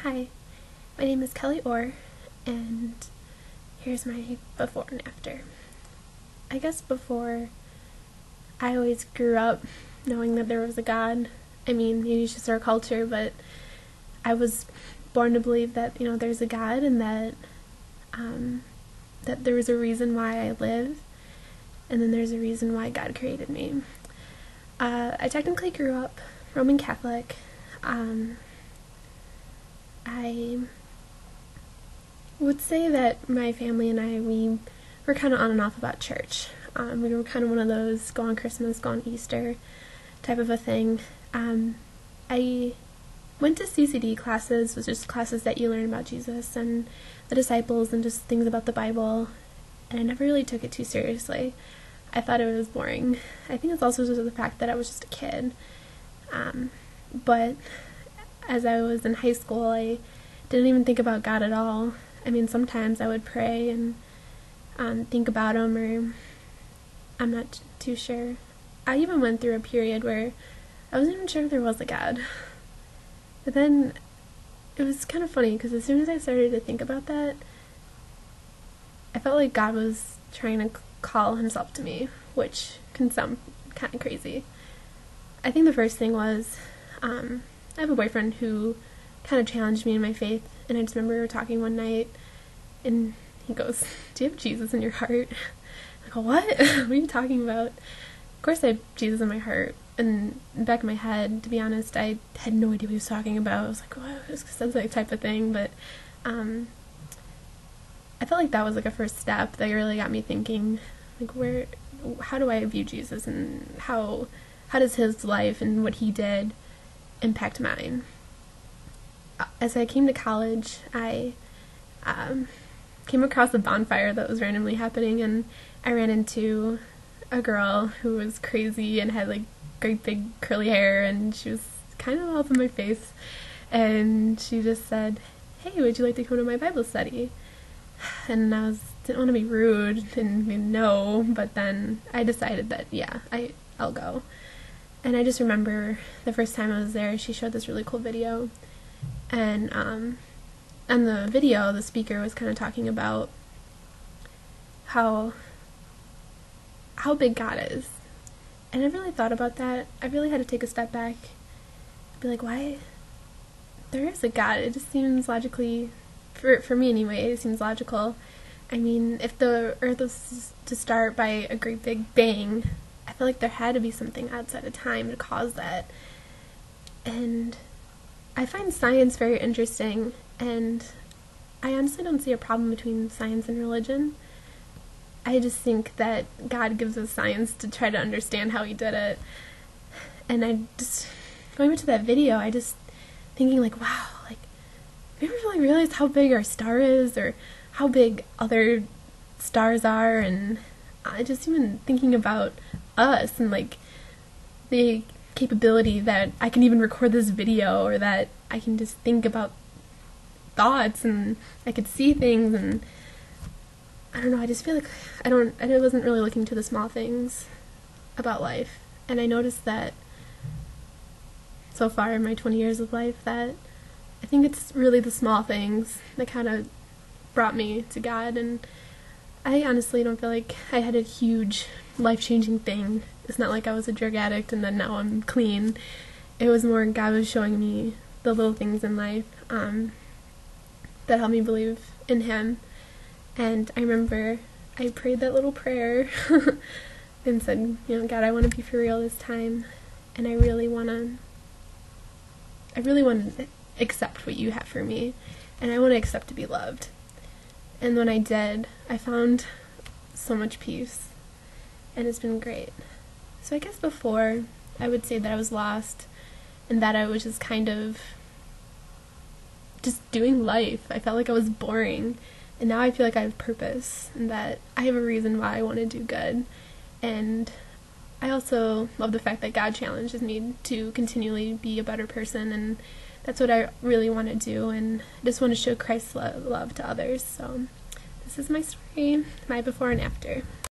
Hi, my name is Kellie Orr, and here's my before and after. I guess before, I always grew up knowing that there was a God. I mean, maybe it's just our culture, but I was born to believe that, there's a God and that that there was a reason why I live, and then there's a reason why God created me. I technically grew up Roman Catholic. I would say that my family and we were kind of on and off about church. We were kind of one of those go on Christmas, go on Easter type of a thing. I went to CCD classes, which is just classes that you learn about Jesus and the disciples and just things about the Bible, and I never really took it too seriously. I thought it was boring. I think it's also just the fact that I was just a kid. But as I was in high school, I didn't even think about God at all. I mean, sometimes I would pray and think about Him, or I'm not too sure. I even went through a period where I wasn't even sure if there was a God. But then it was kind of funny, because as soon as I started to think about that, I felt like God was trying to call Himself to me, which can sound kind of crazy. I think the first thing was, I have a boyfriend who kind of challenged me in my faith, and I just remember we were talking one night, and he goes, "Do you have Jesus in your heart?" I go, "What? What are you talking about?" Of course I have Jesus in my heart, and in the back of my head, to be honest, I had no idea what he was talking about. I was like, "What? This sounds like type of thing," but I felt like that was like a first step that really got me thinking, like, how do I view Jesus, and how does His life and what He did impact mine? As I came to college, I came across a bonfire that was randomly happening, and I ran into a girl who was crazy and had like great big curly hair, and she was kind of all up in my face, and she just said, "Hey, would you like to come to my Bible study?" And didn't want to be rude and no, but then I decided that yeah, I'll go. And I just remember the first time I was there, she showed this really cool video, and on the video, the speaker was kind of talking about how big God is. And I really thought about that. I really had to take a step back and be like, why? There is a God. It just seems logically, for me anyway, it seems logical. I mean, if the earth was to start by a great big bang, I feel like there had to be something outside of time to cause that. And I find science very interesting, and I honestly don't see a problem between science and religion. I just think that God gives us science to try to understand how He did it. And going back to that video, I just thinking like, wow, like, we never really realized how big our star is, or how big other stars are, and I just even thinking about us, and like the capability that I can even record this video, or that I can just think about thoughts, and I could see things, and I don't know, I just feel like I wasn't really looking to the small things about life. And I noticed that so far in my 20 years of life, that I think it's really the small things that kind of brought me to God. And I honestly don't feel like I had a huge life-changing thing. It's not like I was a drug addict and then now I'm clean. It was more God was showing me the little things in life that helped me believe in Him. And I remember I prayed that little prayer and said, God, I want to be for real this time, and I really want to accept what You have for me, and I want to accept to be loved. And when I did, I found so much peace, and it's been great. So I guess before, I would say that I was lost, and that I was just kind of just doing life. I felt like I was boring. And now I feel like I have purpose, and that I have a reason why I want to do good. And I also love the fact that God challenges me to continually be a better person, and that's what I really want to do, and I just want to show Christ's love to others. So this is my story, my before and after.